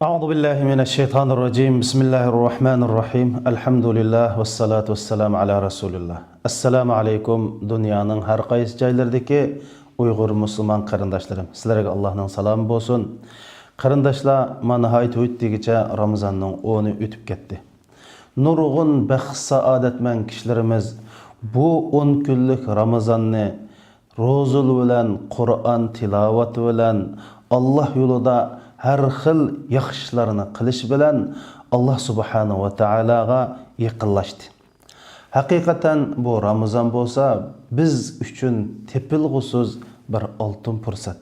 أعوذ بالله من الشيطان الرجيم بسم الله الرحمن الرحيم الحمد لله والصلاة والسلام على رسول الله السلام عليكم دنيانın her qaysı jaylardaki Uyghur Müslüman qarindaşlarım sizlerge Allah'ın salamı bolsun. Qarindaşlar mana hayt ötdigiçe Ramazanның 10'u ötüp ketdi. Nurgun baxt saadet men kişilerimiz bu 10 günlük Ramazanni rozul bilen Kur'an tilavat bilen Allah yolunda her xil yaxşılarını qilish bilan Allah subhanahu wa ta'alaga yaqinlashdi. Haqiqatan bu Ramazan bolsa biz uchun tepilg'usiz bir oltin fursat.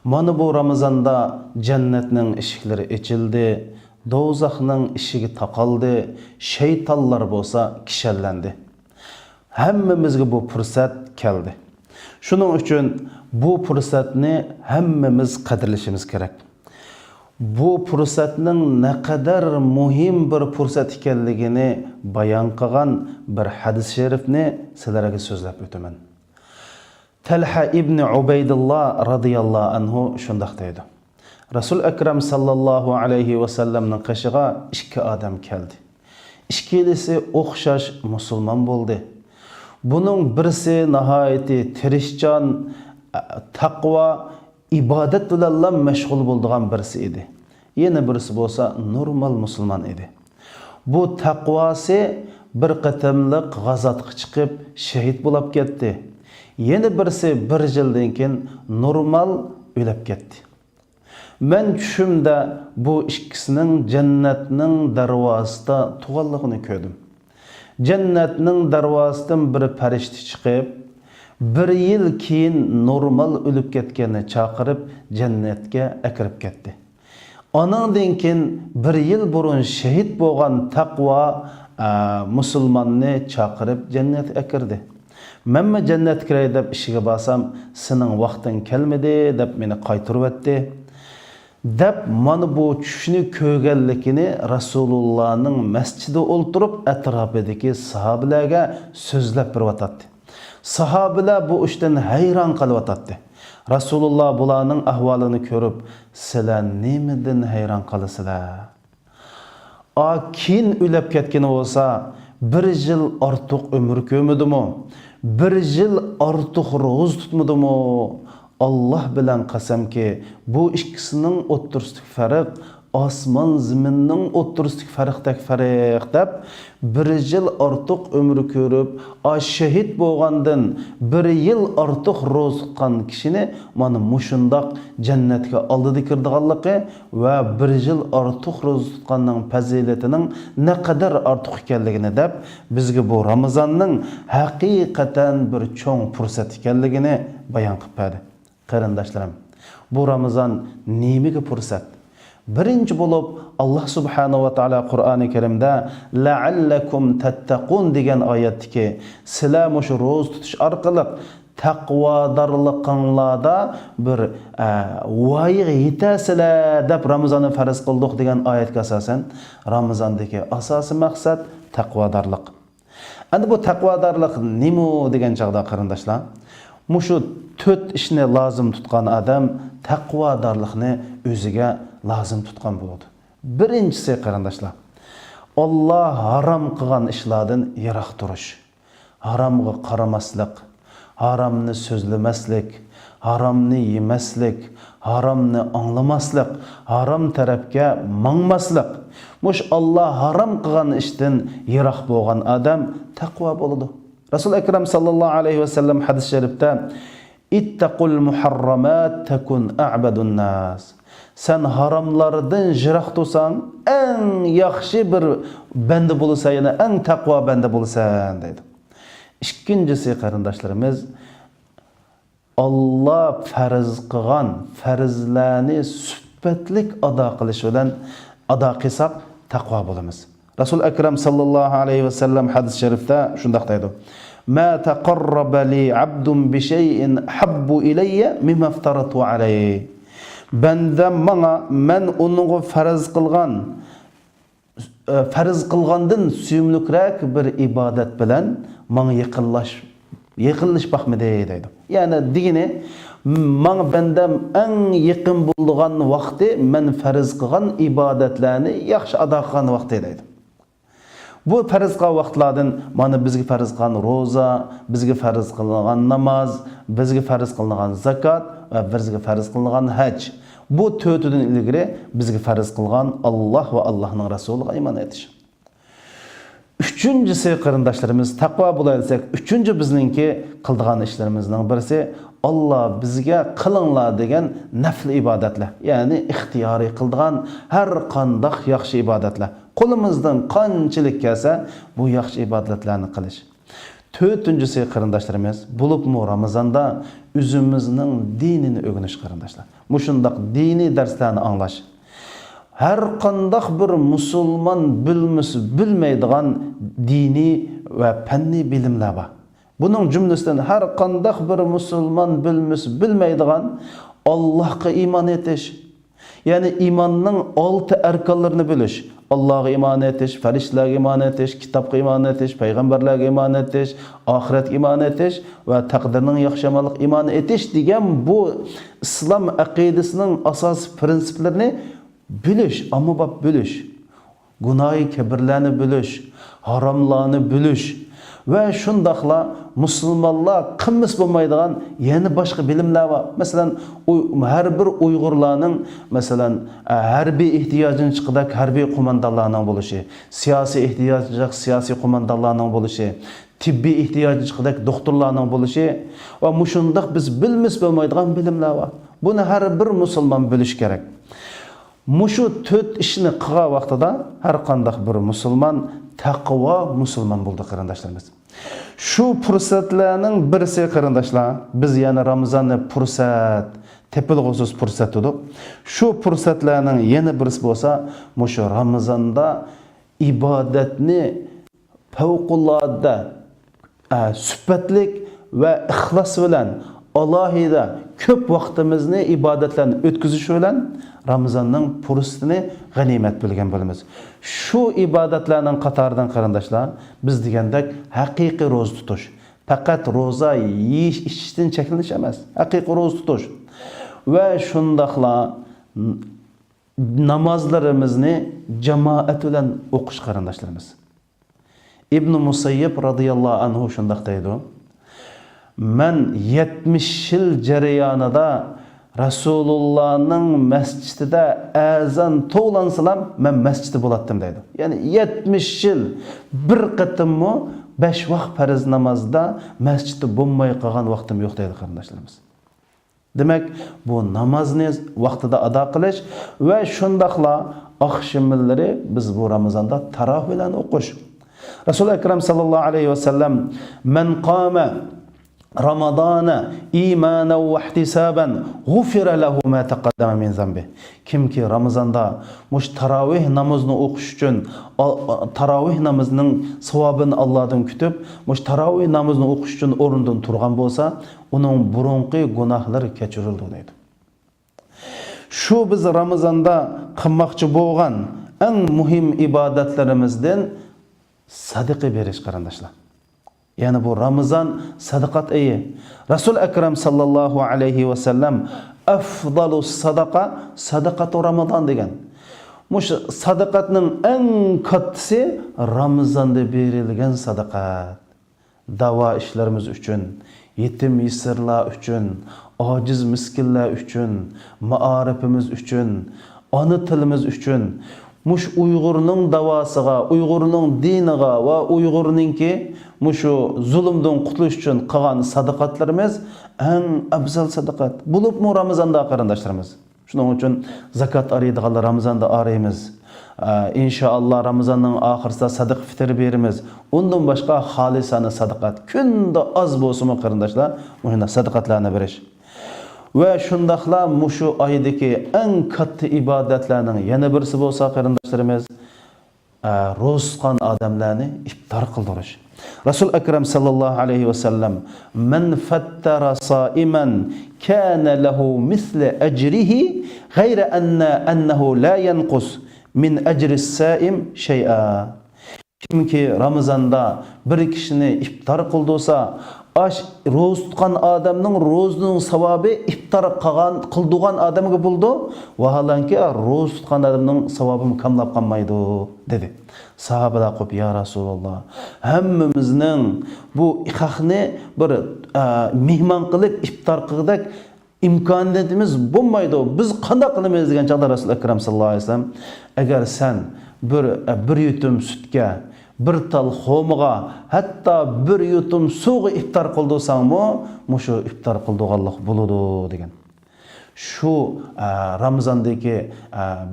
Mana bu Ramazanda jannatning eshiklari ochildi, do'zaxning eshigi taqaldi, shaytonlar bolsa kishallandi. Hammamizga bu fursat keldi. Shuning uchun bu fursatni hammamiz qadrlashimiz kerak. Bu fursatning ne kadar muhim bir fursat ekanligini bayon qilgan bir hadis sharifni sizlarga so'zlab o'taman. Talha ibn Ubaydullah radhiyallohu anhu shunday deydi. Rasul akram sallallohu alayhi va sallamning qishig'a ikki odam keldi. Ikkilisi o'xshash musulmon bo'ldi. Buning birisi nihoyatda tirishchan, taqvo, ibadet bilan meşgul bo'lgan birisi edi. Yana birisi bo'lsa normal musulmon edi. Bu taqvosi bir qatamliq g'azotga chiqib shahid bo'lib ketdi. Yana birisi bir yildan keyin normal o'lib ketdi. Men tushimda bu ikkisining jannatning darvozasida tug'anligini ko'rdim. Jannatning darvozasidan bir farishta chiqib bir yil keyin normal o'lib ketganini chaqirib jannatga akirib ketdi. Ondan keyin bir yil burun shahid bo'lgan taqvo musulmonni chaqirib jannatga akirdi. Menma jannatga kiray deb ishiga borsam, sening vaqting kelmadi deb meni qaytarib etdi. Deb mana bu tushni ko'rganligini Rasulullohning masjidida o'ltirib atrofidagi sahobalarga so'zlab berib Sahabiler bu işten hayran kalıvatatdı. Rasulullah bularning ahvalını görüp, sizler nemeden hayran kalısılar? Kin ölüp ketkeni olsa, bir yıl artık ömür kömüdü mü? Bir yıl artık roz tutmadı mı? Allah bilen qasam ki, bu ikkisinin o'ttirslik farq osmon ziminning o'ttirslik farqdek farq deb bir yil ortiq umr ko'rib shahid bo'lgandan bir yil ortiq ro'za tutgan kishini mana mushundoq jannatga oldida kirdiganligi va bir yil ortiq ro'za tutganning fazilatining ne qadar ortiq ekanligini deb bizga bu Ramazonning haqiqatan bir cho'ng fursat ekanligini bayon qilib berdi. Qarindoshlarim, bu Ramazon nemiga fursat? Birinci bulup Allah subhanahu wa ta'ala Kur'an-ı Kerim'de la'allakum tattaqun degan oyatdiki sizlar mush ro'z tutish orqali taqvodarliqinglarda bir voyaga yetasizlar deb Ramazonni farz qildik degan oyatga asosan Ramazondagi asosiy maqsad taqvodarlik. Endi bu taqvodarlik nima degan chaqda qarindoshlar? Mushu 4 ishni lozim tutgan adam taqvodarlikni o'ziga lazım tutkan buludu. Birincisi qarindoshlar, Allah haram qilgan ishlardan yiroq turish. Haramga qaramaslik, haramni so'zlamaslik, haramni yemaslik, haramni anglamaslik, haram tarafga mangmaslik. Mush Allah haram qilgan ishdan yiroq bo'lgan odam taqvo bo'ladi. Rasul akram sallallohu alayhi va sallam hadis sharifda ittaqul muharramat takun a'badun nas. Sen haramlardan jiroq tursan, en yaxshi bir banda bo'lsan, yana en taqvo banda bo'lsan deydi. İkincisi qarindoshlarimiz, Allah farz qilgan farzlarni sifatlik ado qilish bilan ado qilsak taqvo bo'lamiz. Rasul akram sallallohu alayhi va sallam hadis sharifda shunday deydi: "Ma taqarraba li 'abdun bi shay'in habbu ilayya mimma aftaratu alayhi." Benden bana men onu farz kılgandın sümlükrek bir ibadet bilen bana yıkılış bakmadı deydi. Yani digini Maň bendem en ýakyn bolgan wagty men farz kılgan ibadetlerini ýaxşy ada kılgan wagty deydi. Bu farz kılgan wagtlardan mana bizge farz kılgan roza, bizge farz kılgan namaz, bizge farz kılgan zakat ve bizge farz kılgan hac. Bu tötüden ilgiri bizge farz kılgan Allah ve Allah'ın Resulüne iman etiş. Üçüncüsü kırındaşlarımız takva bulayırsak, üçüncü bizninki kıldığan işlerimizden birisi Allah bizge kılınla degen nafl ibadetler. Yani ihtiyari kıldığan her kandak yaxşı ibadetler. Kolumuzdan kançılık kelse bu yaxşı ibadetlerini kılış. Dördüncüsü kırındaşlarımız bulup mu Ramazanda üzümüzün dinini öğreniş kırındaşlar. Muşundak dini derslerini anlaş. Her kandak bir Müslüman bilmeydiğen dini ve penni bilimler var. Bunun cümlesinden her kandak bir Müslüman bilmeydiğen Allah'a iman etiş. Yani imanın 6 erkanlarını biliş. Allah'a iman etiş, ferişlerine iman etiş, kitap'a iman etiş, peygamberlerine iman etiş, ahiret iman etiş ve takdirinin yaxşamalık iman etiş diyen bu İslam akidesinin asas prensiplerini biliş, ama bak biliş. Günahı kebirlerini biliş, haramlarını biliş. Ve şundakla Müslümanlar kımız bulmaydıgan yeni başka bilimler var. Mesela her bir Uygurlarının mesela harbi ihtiyacını çıkıdak harbi kumandalarının buluşu, siyasi ihtiyacı siyasi kumandalarının buluşu, tibbi ihtiyacı çıkıdak doktorlarının buluşu ve muşundak biz bilmez bulmaydıgan bilimler var. Bunu her bir Müslüman biliş gerek. Muşu töt işini kığa vaxtada her kandak bir Müslüman takva Müslüman buldu kırındaşlarımız. Şu fursatlarning birisi qarindoshlar, biz yana Ramazonni fursat, tepilg'usiz fursat dedik. Şu fursatlarning yana birisi bo'lsa, mushu Ramazonda ibodatni favqulodda sifatlik va ixlos bilan alohida ko'p vaqtimizni ibodatlarni o'tkazish bilan Ramazonning fursatini g'animat bilgan bo'lamiz. Şu ibodatlarning qatoridan qarindoshlar, biz degandek haqiqiy roza tutish. Faqat roza yeyish, ichishdan cheklanish emas, haqiqiy roza tutish. Va shundaqla namozlarimizni jamoat bilan o'qish qarindoshlarimiz. İbn Musayyib radhiyallohu anhu shundaq deydi: "Men 70 yil jarayonida Resulullah'ın mescidide ezan to'g'lansalam men mescidde bo'latdim deydi. Yani 70 yil bir qitimmi 5 vaqt farz namozda mescidde bo'lmay qolgan vaqtim yo'q deydi qarindoshlarimiz. Demek bu namozni vaqtida ado qilish va shundaqla oqshimlari biz bu Ramazonda taroh bilan o'qish. Rasul akram sallallohu alayhi vasallam men qama Ramazana imanan ve ihtisaben gufira lahu ma taqaddama min zambi. Kimki Ramazanda muş taravih namazını okuş üçün taravih namazının savabını Allah'dan kütüp muş taravih namazını okuş üçün orundan turgan bolsa onun burunqi günahları keçirildi deydi. Şu biz Ramazanda qılmoqchi bo'lgan en muhim ibadetlerimizden sadaqa berish qarindoshlar. Yani bu Ramazan sadakat iyi. Resul Ekrem sallallahu aleyhi ve sellem afdalu sadaka sadakatu Ramazan degen. Muş sadakatının en katısı Ramazan'da verilgen sadakat. Dava işlerimiz üçün, yetim yesirler üçün, aciz miskinler üçün, maarifimiz üçün, ana tilimiz üçün, muş Uygur'un davasıga, Uygur'un diniga ve Uygur'un ki muşu zulümden qutuluş üçün qılgan sadaqatlarımız en afzal sadaqat. Bulup mu Ramazanda qarindoshlarimiz. Şunun üçün zakat araydiganlar Ramazanda araymiz. İnşallah Ramazanның ahirida sadaq fitr berimiz. Ondan başqa xalisana sadaqat. Kunda az bolsunmu qarindoshlar, muşuna sadaqatlarni berish. Ve şundaqla muşu aydaki en katta ibadetlerinin yana birisi bolsa qarindoshlarimiz ro'za tutgan odamlarni iftar qildirish. Resul Ekrem sallallahu aleyhi ve sellem men fattara saiman kana lahu misle ecrihi gayre ennehu la yanqus min ecris saim şey'a. Kimki Ramazanda bir kişini iftar kıldıysa Aş roz tutgan adamның rozunun savabı iftar qıldıgan adamga buldu. Vahalanki roz tutgan adamның savabı kamlap qalmaydı dedi. Sahabalar qop ya Rasulullah. Hammamizning bu haqni bir mehmon qilib iftar qildik. İmkaniyetimiz bo'lmaydi. Biz qanday qilamiz degan chaqda Rasul akram sallallohu alayhi vasallam agar sen bir yutum sutga bir tal xo'miga hatto bir yutum suvga iftar qildirsangmi mushu iftar qildiganlik bo'ladi degan. Shu Ramazondagi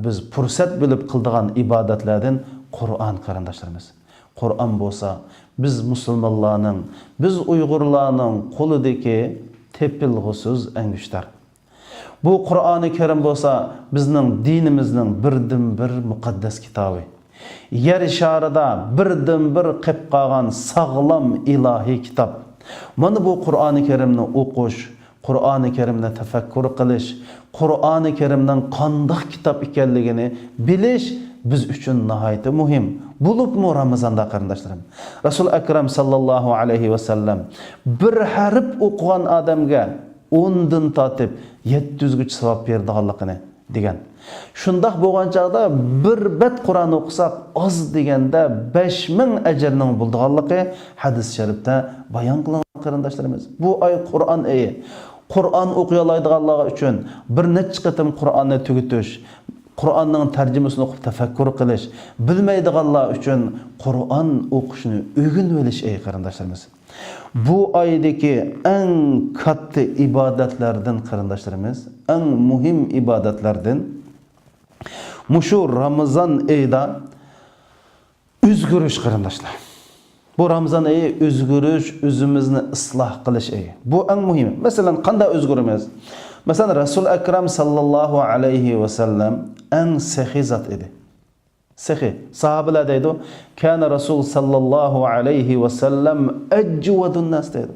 biz fursat bilib qildigan ibodatlardan Qur'on qarindoshlarimiz. Qur'on bo'lsa biz musulmonlarning, biz Uyg'urlarning qo'lidagi tepilg'usiz angishtar. Bu Qur'oni Karim bo'lsa bizning dinimizning birdan-bir muqaddas kitobi. Yer sharida birdan-bir qilib qolgan sog'lom ilohiy kitob. Mana bu Qur'oni Karimni o'qish, Qur'oni Karimni tafakkur qilish, Qur'oni Karimning qanday kitob ekanligini bilish biz uchun nihoyat muhim. Bo'libmi Ramazonda qarindoshlarim. Rasul akram sallallohu alayhi va sallam bir harf o'qigan odamga 10 dan tatib 700 gich savob berdiganligini degan. Shundaq bo'lgan chaqda bir bet Qur'on o'qisak oz deganda 5000 ajrning bo'ldiganligi hadis sharifda bayon qilingan qarindoshlarimiz. Bu oy Qur'on oyi. Qur'on o'qiy oladiganlar uchun bir necha qatim Qur'onni tugutish, Qur'onning tarjimasini o'qib tafakkur qilish, bilmaydiganlar uchun Qur'on o'qishni o'rganib olish ey qarindoshlarimiz. Bu oydagi eng katta ibodatlardan qarindoshlarimiz, eng muhim ibodatlardan mushu Ramazon oyida o'zgarish qarindoshlar. Bu Ramazon oyi o'zgarish, o'zimizni isloh qilish oyi. Bu eng muhim. Masalan, qanday o'zgaramiz? Masalan, Rasul akram sallallohu alayhi va sallam eng sahiy zot edi. Sahiy. Sahabalar deydi, "Kana Rasul sallallohu alayhi va sallam ajwadun nas" deydi.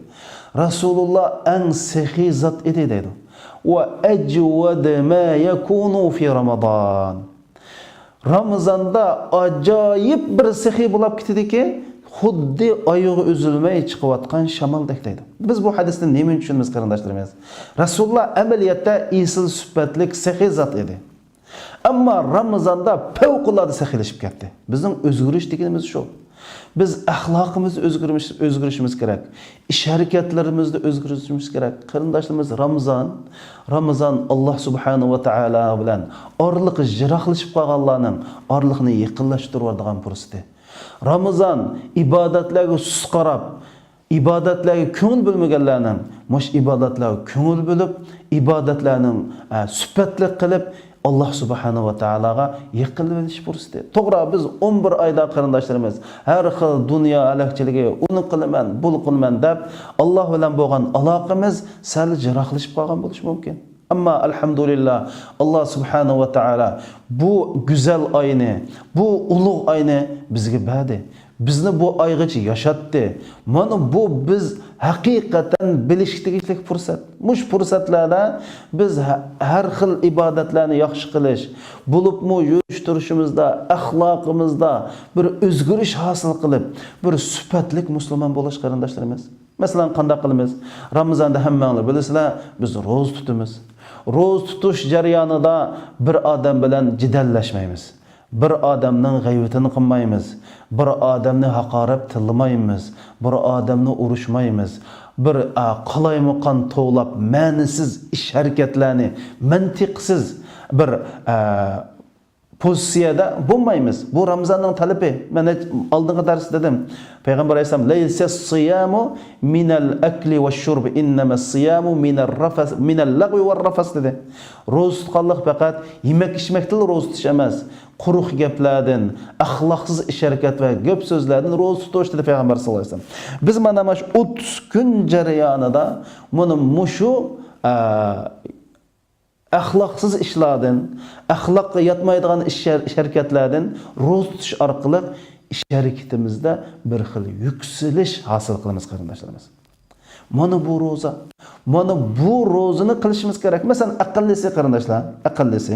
Rasululloh eng sahiy zot edi deydi. Va ajwad ma yakunu fi Ramazon. Ramazonda ajoyib bir sahiy bo'lib ketdiki, xuddi oyog'i uzilmay chiqayotgan shamoldek deydi. Biz bu hadisni nima tushunamiz qarindoshlarimiz? Rasululloh amaliyotda isil sifatlik sahiy zot edi. Ammo Ramazonda favqulodda sahiylashib ketdi. Bizning o'zgarish deganimiz shu. Biz axloqimizni o'zgarishimiz kerak. Ish harakatlarimizni o'zgarishimiz kerak. Qarindoshlarimiz, Ramazon Alloh subhanahu va taolo bilan orliqi jiroqlashib qolganlarning orliqni yaqinlashtiradigan fursati. Ramazon ibodatlarga sus qarab, ibodatlarga ko'ngil bo'lmaganlarning mush ibodatlarga ko'ngil bo'lib, ibodatlarning sifatli qilib Allah subhanahu wa ta'alaga yaqinlanish fursati. To'g'ri, biz 11 oyda qarindoshlarimiz har xil dunyo alaqchiligi, uni qilaman, buni qilaman deb Alloh bilan bo'lgan aloqamiz sal jiroqlashib qolgan bo'lishi mumkin. Ammo alhamdulillah Allah subhanahu wa ta'ala bu go'zal oyni, bu ulug' oyni bizga berdi. Bizni bu oygacha yashatdi. Mana bu biz haqiqatan bilishlik fursat. Mush fursatlarda biz har xil ibodatlarni yaxshi qilish, bo'libmi yurish turishimizda, axloqimizda bir o'zgarish hosil qilib, bir sifatli musulmon bo'lish qarindoshlarimiz. Masalan, qanday qilamiz? Ramazonda hammanglar bilasizlar, biz ro'za tutamiz. Ro'za tutish jarayonida bir odam bilan jidallashmaymiz. Bir odamning g'aybatini qilmaymiz. Bir odamni haqorat qilmaymiz. Bir odamni urushmaymiz. Bir qalaymuqon to'lab ma'nisiz ish harakatlarni mantiqsiz bir pozitsiyada bo'lmaymiz. Bu Ramazonning talabi. Men oldingi darsda dedim. Payg'ambar alayhisalom laysa siyamu minal akli wash-shurb, innama siyamu minal lagwi war-rafas dedi. Ro'za tutganlik faqat yemek ichmakdan ro'za tutish emas. Quruq gaplardan, axloqsiz ish harakat va gap so'zlardan ro'za tutish dedi Payg'ambar sollallohu alayhi vasallam. Biz mana shu 30 kun jarayonida buni mushu axloqsiz ishlardan, axloqqa yetmaydigan ish harakatlardan ro'za tutish orqali ish harakatimizda bir xil yuksalish hosil qilamiz qarindoshlarimiz. Mana bu ro'za. Mana bu ro'zani qilishimiz kerak. Masalan, aqllisi qarindoshlar, aqllisi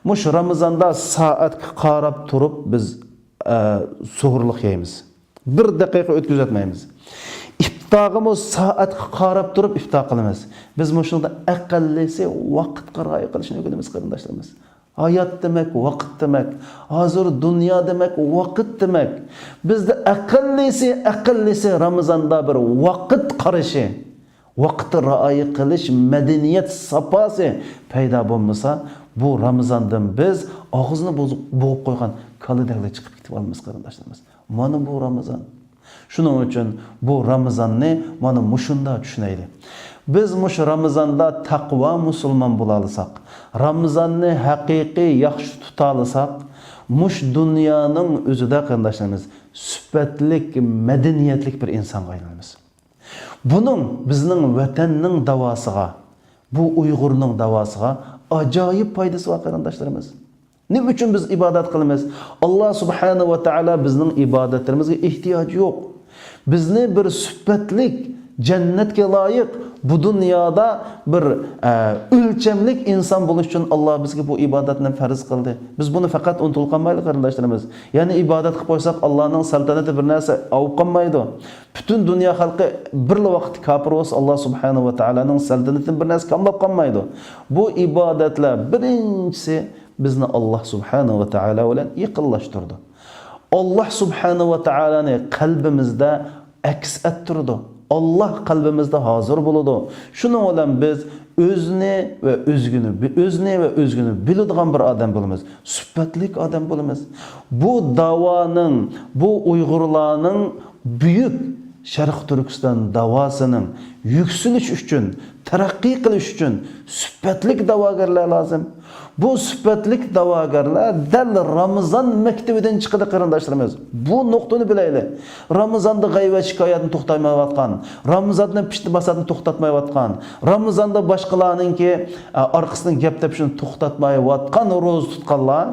mush Ramazonda soatga qarab turib biz suhurlik yeymiz. 1 daqiqa o'tkazmaymiz. İftaqımız saatga qarab turib iftar qilamiz. Biz mushunda aqallisi vaqtga rioya qilishni o'rganamiz qarindoshlarimiz. Hayat demek, vaqt demek. Hazır dünya demek, vaqt demek. Bizde aqallisi Ramazanda bir vaqt qarashi, vaqtga rioya qilish, madaniyat sapasi paydo bo'lmasa, bu Ramazandan biz og'izni bo'g'ib qo'ygan kalidag'lar chiqib ketib olamiz qarindoshlarimiz. Mana bu Ramazan. Shuning uchun bu Ramazanni mana mushunda tushunaylik. Biz mush Ramazanda taqvo musulmon bo'la olsak, Ramazanni haqiqiy yaxshi tuta olsak, mush dunyoning o'zida qarindoshlarimiz sifatlik, madaniyatlik bir insonga aylanamiz. Buning bizning vatanning davosiga, bu Uyg'urning davosiga ajoyib foydasi bor qarindoshlarimiz. Nima uchun biz ibodat qilamiz? Alloh subhanahu va taolo bizning ibodatlarimizga ehtiyoj yo'q. Bizni bir sifatlik, jannatga loyiq bu dunyoda bir o'lchamlik inson bo'lish uchun Alloh bizga bu ibodatni farz qildi. Biz buni faqat unutilib qolmaylik qarindoshlarimiz. Ya'ni ibodat qilib qo'ysak Allohning saltanati bir narsa olib qolmaydi. Butun dunyo xalqi bir vaqt kafir bo'lsa Alloh subhanahu va taolaning saltanatini bir narsa kamlab qolmaydi. Bu ibodatlar birinchisi bizni Alloh subhanahu va taolo bilan yaqinlashtirdi. Alloh subhanahu va taoloni qalbimizda aks ettirdi. Allah qalbimizda hozir bo'ladi. Shuning bilan biz o'zni va o'zgini biladigan bir odam bo'lamiz. Sifatlik odam bo'lamiz. Bu davoning, bu Uyg'urlarning buyuk Sharq Turkiston davosining yuksalish uchun, taraqqiy qilish uchun sifatlik da'vogarlar lozim. Bu sifatlik da'vogarlar dal Ramazon maktabidan chiqadi qarindoshlarimiz. Bu nuqtani bilaylik. Ramazonda g'ayvat shikoyatni to'xtatmayotgan, Ramazonda pishti basatni to'xtatmayotgan, Ramazonda boshqalarningki orqasidan gap tepishini to'xtatmayotgan ro'za tutganlar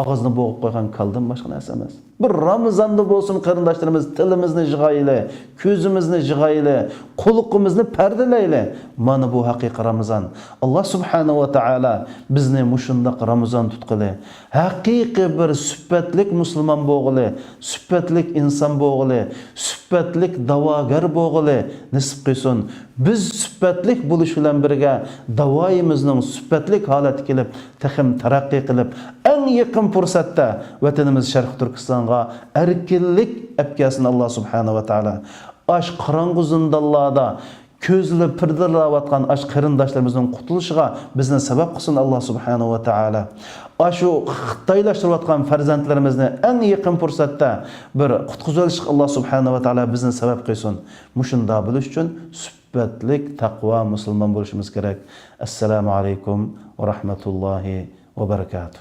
og'izni bo'g'ib qo'ygan kaldan boshqa narsa emas. Bir Ramazonda bo'lsin qarindoshlarimiz tilimizni jig'ayli, ko'zimizni jig'ayli, quloqimizni pardalayli. Mana bu haqiqiy Ramazon. Alloh subhanahu va taolo bizni mushundaq Ramazon tutqili. Haqiqiy bir sifatlik musulmon bo'g'ili, sifatlik inson bo'g'ili, sifatlik da'vogar bo'g'ili nasib qilsin. Biz sifatlik bo'lish bilan birga davoyimizning sifatlik holatiga kelib, taxim taraqqiy qilib, eng yaqin fursatda vatanimiz Sharq Turkistonga erkinlik apkasini Alloh subhanahu va taolo ash qorong'u zindonlarda ko'zli pirdilayotgan ash qarindoshlarimizning qutulishiga bizni sabab qilsin Alloh subhanahu va taolo. Ashu xitoylashtirayotgan farzandlarimizni eng yaqin fursatda bir qutqizishga Alloh subhanahu va taolo bizni sabab qilsin. Mushunda bo'lish uchun sifatlik, taqvo musulmon bo'lishimiz kerak. Assalomu alaykum va rahmatullohi va barakatuh.